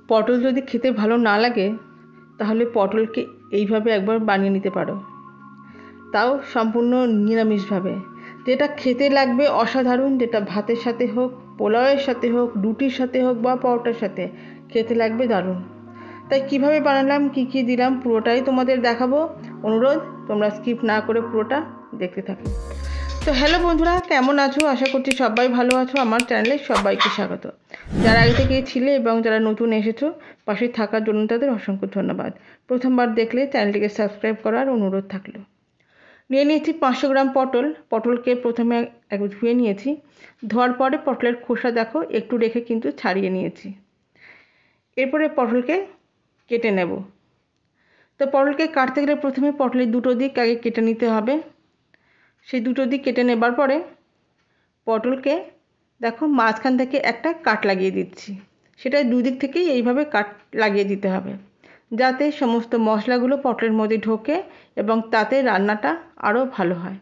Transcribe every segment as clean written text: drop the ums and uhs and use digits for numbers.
পটল যদি খেতে ভালো না লাগে তাহলে পটলকে এইভাবে একবার বানিয়ে নিতে পারো, তাও সম্পূর্ণ নিরামিষভাবে। যেটা খেতে লাগবে অসাধারণ, যেটা ভাতের সাথে হোক, পোলাওয়ের সাথে হোক, রুটির সাথে হোক বা পরোটার সাথে খেতে লাগবে দারুণ। তাই কিভাবে বানালাম, কি কি দিলাম, পুরোটাই তোমাদের দেখাবো। অনুরোধ তোমরা স্কিপ না করে পুরোটা দেখতে থাকো। তো হ্যালো বন্ধুরা, কেমন আছো? আশা করছি সবাই ভালো আছো। আমার চ্যানেলে সবাইকে স্বাগত। যারা আগে থেকে ছিলে এবং যারা নতুন এসেছো, পাশে থাকার জন্য তাদের অসংখ্য ধন্যবাদ। প্রথমবার দেখলে চ্যানেলটিকে সাবস্ক্রাইব করার অনুরোধ থাকলো। নিয়ে নিয়েছি 500 গ্রাম পটল। পটলকে প্রথমে একটু ধুয়ে নিয়েছি। ধোয়ার পরে পটলের খোসা দেখো একটু রেখে কিন্তু ছাড়িয়ে নিয়েছি। এরপরে পটলকে কেটে নেব। তো পটলকে কাটতে গেলে প্রথমে পটলের দুটো দিক আগে কেটে নিতে হবে। সেই দুটো দিক কেটে নেবার পরে পটলকে দেখো মাঝখান থেকে একটা কাট লাগিয়ে দিচ্ছি। সেটা দুদিক থেকেই এইভাবে কাট লাগিয়ে দিতে হবে, যাতে সমস্ত মশলাগুলো পটলের মধ্যে ঢোকে এবং তাতে রান্নাটা আরও ভালো হয়।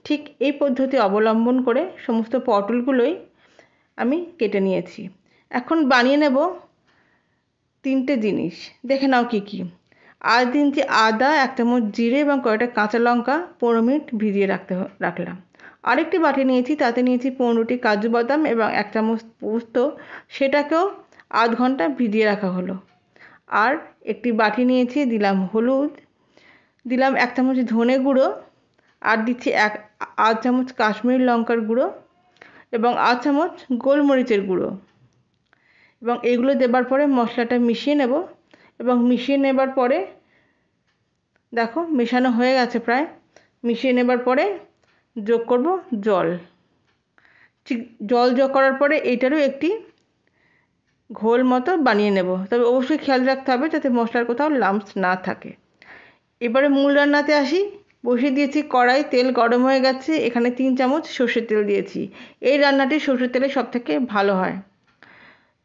ঠিক এই পদ্ধতি অবলম্বন করে সমস্ত পটলগুলোই আমি কেটে নিয়েছি। এখন বানিয়ে নেব 3টে জিনিস। দেখে নাও কি কি। আজ দিনটি আদা, 1 চামচ জিরে এবং কয়েকটা কাঁচা লঙ্কা 15 মিনিট ভিজিয়ে রাখলাম। আরেকটি বাটি নিয়েছি, তাতে নিয়েছি 15টি কাজু বাদাম এবং 1 চামচ পোস্ত, সেটাকেও আধ ঘন্টা ভিজিয়ে রাখা হলো। আর একটি বাটি নিয়েছি, দিলাম হলুদ, দিলাম 1 চামচ ধনে গুঁড়ো, আর দিচ্ছি আধ চামচ কাশ্মীরি লঙ্কার গুঁড়ো এবং আধ চামচ গোলমরিচের গুঁড়ো। এবং এগুলো দেবার পরে মশলাটা মিশিয়ে নেব। এবং মিশিয়ে নেবার পরে দেখো মেশানো হয়ে গেছে প্রায়। মিশিয়ে নেবার পরে যোগ করব জল। ঠিক জল যোগ করার পরে এইটারও একটি ঘোল মতো বানিয়ে নেব। তবে অবশ্যই খেয়াল রাখতে হবে যাতে মশলার কোথাও লাম্পস না থাকে। এবারে মূল রান্নাতে আসি। বসিয়ে দিয়েছি কড়াই, তেল গরম হয়ে গেছে। এখানে 3 চামচ সর্ষের তেল দিয়েছি। এই রান্নাটি সর্ষের তেলে সবথেকে ভালো হয়।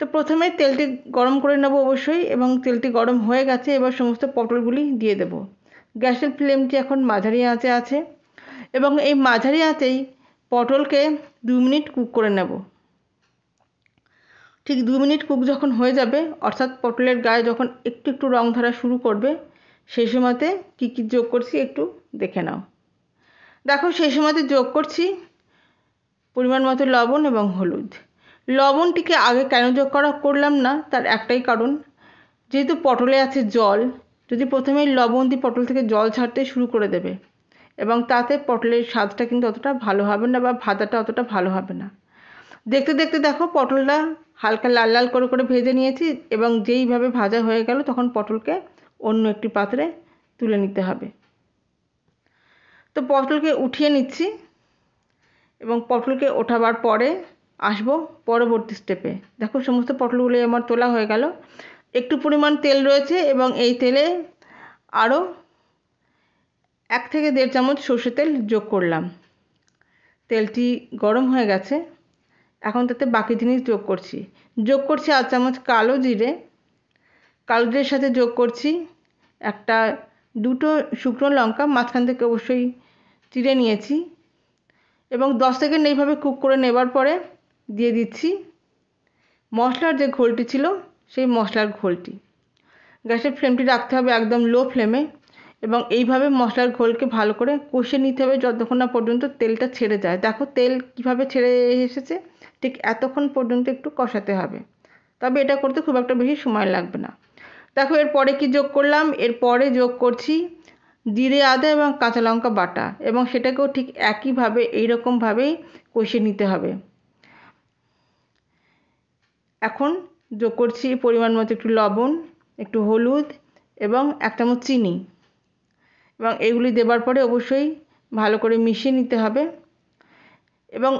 তো প্রথমে তেলটি গরম করে নেব অবশ্যই, এবং তেলটি গরম হয়ে গেছে। এবার সমস্ত পটলগুলি দিয়ে দেব। গ্যাসের ফ্লেমটি এখন মাঝারি আঁচে আছে এবং এই মাঝারি আঁচেই পটলকে 2 মিনিট কুক করে নেব। ঠিক 2 মিনিট কুক যখন হয়ে যাবে, অর্থাৎ পটলের গায়ে যখন একটু একটু রং ধরা শুরু করবে, সেই সময়তে কী কী যোগ করছি একটু দেখে নাও। দেখো সেই সময়তে যোগ করছি পরিমাণ মতো লবণ এবং হলুদ। লবণটিকে আগে কেন যোগ করলাম না, তার একটাই কারণ, যেহেতু পটলে আছে জল, যদি প্রথমেই লবণ দিয়ে পটল থেকে জল ছাড়তে শুরু করে দেবে এবং তাতে পটলের স্বাদটা কিন্তু অতটা ভালো হবে না বা ভাজাটা অতটা ভালো হবে না। দেখতে দেখতে দেখো পটলটা হালকা লাল লাল করে করে ভেজে নিয়েছি এবং যেইভাবে ভাজা হয়ে গেল তখন পটলকে অন্য একটি পাত্রে তুলে নিতে হবে। তো পটলকে উঠিয়ে নিচ্ছি এবং পটলকে ওঠাবার পরে আসবো পরবর্তী স্টেপে। দেখো সমস্ত পটলগুলো আমার তোলা হয়ে গেল। একটু পরিমাণ তেল রয়েছে এবং এই তেলে আরও 1 থেকে 1.5 চামচ সর্ষের তেল যোগ করলাম। তেলটি গরম হয়ে গেছে। এখন তাতে বাকি জিনিস যোগ করছি আধ চামচ কালো জিরে। কালো জিরের সাথে যোগ করছি দুটো শুকনো লঙ্কা, মাঝখান থেকে অবশ্যই চিড়ে নিয়েছি, এবং 10 সেকেন্ড এইভাবে কুক করে নেবার পরে দিয়ে দিচ্ছি মশলার যে ঘোলটি ছিল সেই মশলার ঘোলটি। গ্যাসের ফ্লেমটি রাখতে হবে একদম লো ফ্লেমে এবং এইভাবে মশলার ঘোলকে ভালো করে কষিয়ে নিতে হবে যতক্ষণ না পর্যন্ত তেলটা ছেড়ে যায়। দেখো তেল কিভাবে ছেড়ে এসেছে, ঠিক এতক্ষণ পর্যন্ত একটু কষাতে হবে। তবে এটা করতে খুব একটা বেশি সময় লাগবে না। দেখো এরপরে কি যোগ করলাম, এরপরে যোগ করছি জিরে, আদা এবং কাঁচা লঙ্কা বাটা, এবং সেটাকেও ঠিক একইভাবে এইরকমভাবেই কষিয়ে নিতে হবে। এখন যোগ করছি পরিমাণ মতো একটু লবণ, একটু হলুদ এবং 1 চামচ চিনি, এবং এগুলি দেবার পরে অবশ্যই ভালো করে মিশিয়ে নিতে হবে। এবং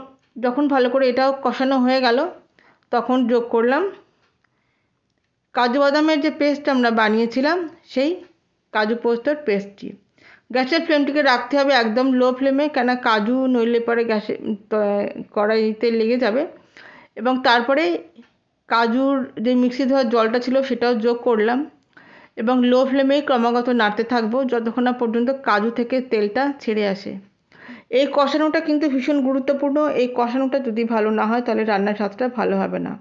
যখন ভালো করে এটাও কষানো হয়ে গেল তখন যোগ করলাম কাজু বাদামের যে পেস্ট আমরা বানিয়েছিলাম সেই কাজু পোস্তর পেস্টটি। গ্যাসের ফ্লেমটিকে রাখতে হবে একদম লো ফ্লেমে, কেন কাজু নইলে পরে গ্যাসে কড়াইতে লেগে যাবে। এবং তারপরে কাজুর যে মিক্সি ধোয়ার জলটা ছিল সেটাও যোগ করলাম এবং লো ফ্লেমে ক্রমাগত নাড়তে থাকবো যতক্ষণ না পর্যন্ত কাজু থেকে তেলটা ছেড়ে আসে। এই কষানোটা কিন্তু ভীষণ গুরুত্বপূর্ণ। এই কষানোটা যদি ভালো না হয় তাহলে রান্নার স্বাদটা ভালো হবে না।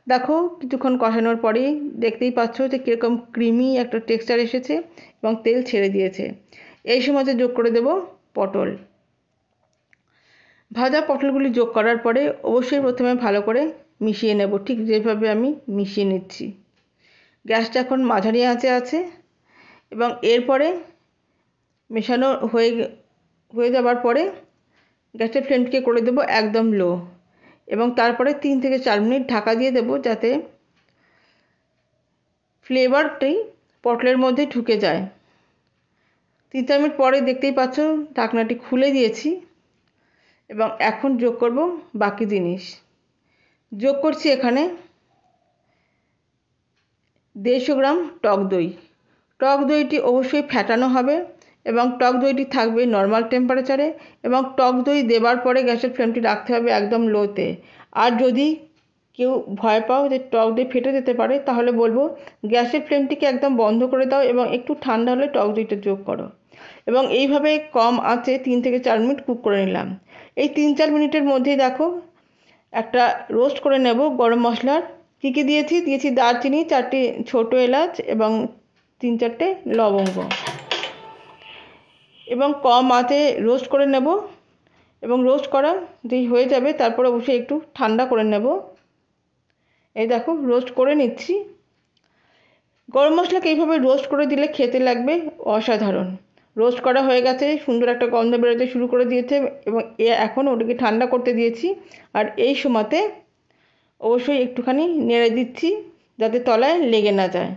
দেখো কিছুক্ষণ কষানোর পরেই দেখতেই পাচ্ছ যে কীরকম ক্রিমি একটা টেক্সচার এসেছে এবং তেল ছেড়ে দিয়েছে। এই সময়তে যোগ করে দেব পটল। ভাজা পটলগুলি যোগ করার পরে অবশ্যই প্রথমে ভালো করে মিশিয়ে নেব, ঠিক যেভাবে আমি মিশিয়ে নিচ্ছি। গ্যাসটা এখন মাঝারি আঁচে আছে এবং এরপরে মেশানো হয়ে যাবার পরে গ্যাসের ফ্লেমকে করে দেব একদম লো এবং তারপরে 3 থেকে 4 মিনিট ঢাকা দিয়ে দেব, যাতে ফ্লেভারটি পটলের মধ্যে ঢুকে যায়। 3-4 মিনিট পরে দেখতেই পাচ্ছ ঢাকনাটি খুলে দিয়েছি এবং এখন যোগ করব বাকি জিনিস। যোগ করছি এখানে 150 গ্রাম টক দই। টক দইটি অবশ্যই ফ্যাটানো হবে এবং টক দইটি থাকবে নর্মাল টেম্পারেচারে এবং টক দই দেবার পরে গ্যাসের ফ্লেমটি রাখতে হবে একদম লোতে। আর যদি কেউ ভয় পাও যে টক দই ফেটে যেতে পারে, তাহলে বলবো গ্যাসের ফ্লেমটিকে একদম বন্ধ করে দাও এবং একটু ঠান্ডা হলে টক দইটা যোগ করো। এবং এইভাবে কম আঁচে 3 থেকে 4 মিনিট কুক করে নিলাম। এই 3-4 মিনিটের মধ্যেই দেখো একটা রোস্ট করে নেব গরম মশলার। কী কী দিয়েছি দারচিনি, 4টি ছোটো এলাচ এবং 3-4টে লবঙ্গ, এবং কম আঁচে রোস্ট করে নেব। এবং রোস্ট করা যেই হয়ে যাবে তারপর অবশ্যই একটু ঠান্ডা করে নেব। এই দেখো রোস্ট করে নিচ্ছি। গরম মশলাকে এইভাবে রোস্ট করে দিলে খেতে লাগবে অসাধারণ। রোস্ট করা হয়ে গেছে, সুন্দর একটা গন্ধ বেরোতে শুরু করে দিয়েছে এবং এখন ওটাকে ঠান্ডা করতে দিয়েছি। আর এই সময়তে অবশ্যই একটুখানি নেড়ে দিচ্ছি যাতে তলায় লেগে না যায়।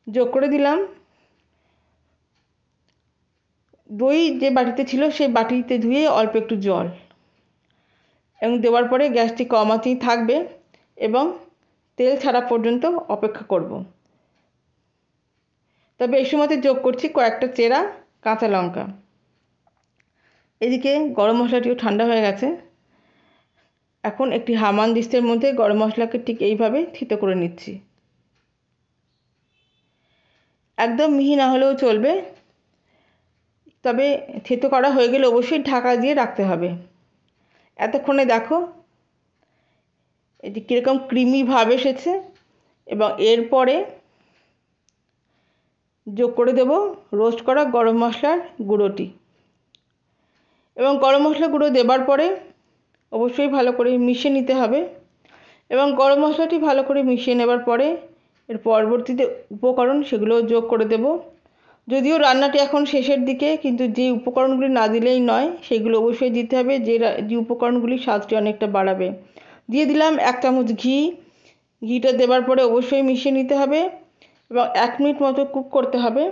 যোগ করে দিলাম দই, যে বাটিতে ছিল সেই বাটিতে ধুয়ে অল্প একটু জল, এবং দেওয়ার পরে গ্যাসটি কম আঁচেই থাকবে এবং তেল ছাড়া পর্যন্ত অপেক্ষা করব। তবে এই সময়তে যোগ করছি কয়েকটা চেরা কাঁচা লঙ্কা। এদিকে গরম মশলাটিও ঠান্ডা হয়ে গেছে। এখন একটি হামানদিস্তের মধ্যে গরম মশলাকে ঠিক এইভাবে থেতো করে নিচ্ছি। একদম মিহি না হলেও চলবে, তবে থেতো করা হয়ে গেলে অবশ্যই ঢাকা দিয়ে রাখতে হবে। এতক্ষণে দেখো এটি কীরকম ক্রিমি ভাব এসেছে এবং এরপরে যোগ করে দেব রোস্ট করা গরম মশলার গুঁড়োটি। এবং গরম মশলা গুঁড়ো দেবার পরে অবশ্যই ভালো করে মিশিয়ে নিতে হবে। এবং গরম মশলাটি ভালো করে মিশিয়ে নেবার পরে এর পরবর্তীতে উপকরণ সেগুলো যোগ করে দেব। যদিও রান্নাটি এখন শেষের দিকে, কিন্তু যে উপকরণগুলি না দিলেই নয় সেগুলো অবশ্যই দিতে হবে, যে উপকরণগুলি স্বাদটি অনেকটা বাড়াবে। দিয়ে দিলাম 1 চামচ ঘি। ঘিটা দেবার পরে অবশ্যই মিশিয়ে নিতে হবে এবং 1 মিনিট মতো কুক করতে হবে।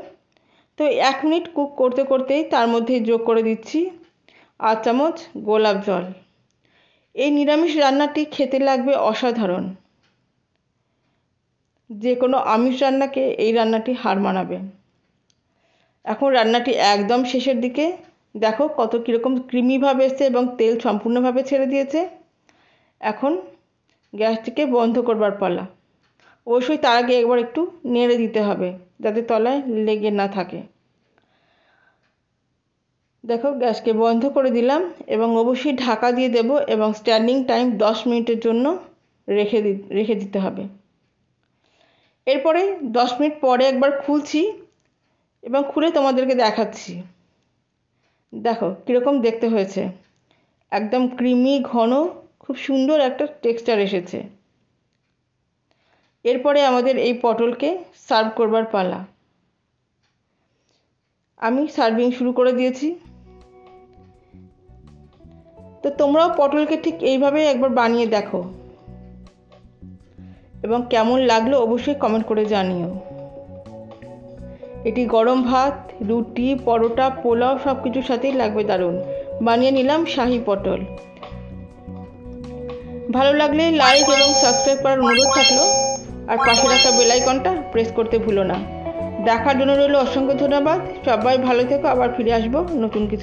তো 1 মিনিট কুক করতে করতেই তার মধ্যে যোগ করে দিচ্ছি 8 চামচ গোলাপ জল। এই নিরামিষ রান্নাটি খেতে লাগবে অসাধারণ। যে কোনো আমিষ রান্নাকে এই রান্নাটি হার মানাবে। এখন রান্নাটি একদম শেষের দিকে, দেখো কত কীরকম ক্রিমিভাবে এসছে এবং তেল সম্পূর্ণভাবে ছেড়ে দিয়েছে। এখন গ্যাসটিকে বন্ধ করবার পালা। অবশ্যই তার আগে একবার একটু নেড়ে দিতে হবে যাতে তলায় লেগে না থাকে। দেখো গ্যাসকে বন্ধ করে দিলাম এবং অবশ্যই ঢাকা দিয়ে দেব এবং স্ট্যান্ডিং টাইম 10 মিনিটের জন্য রেখে দিতে হবে। এরপরে 10 মিনিট পরে একবার খুলছি এবং খুলে তোমাদেরকে দেখাচ্ছি। দেখো কীরকম দেখতে হয়েছে, একদম ক্রিমি ঘন, খুব সুন্দর একটা টেক্সচার এসেছে। এরপরে আমাদের এই পটলকে সার্ভ করবার পালা। আমি সার্ভিং শুরু করে দিয়েছি। তো তোমরাও পটলকে ঠিক এইভাবে একবার বানিয়ে দেখো এবং কেমন লাগলো অবশ্যই কমেন্ট করে জানিও। এটি গরম ভাত, রুটি, পরোটা, পোলাও সব কিছুর সাথেই লাগবে দারুণ। বানিয়ে নিলাম শাহি পটল। ভালো লাগলে লাইক এবং সাবস্ক্রাইব করার অনুরোধ থাকলো, আর পাশে রাখা বেল আইকনটা প্রেস করতে ভুলো না। দেখার জন্য রইল অসংখ্য ধন্যবাদ। সবাই ভালো থেকো, আবার ফিরে আসবো নতুন কিছু।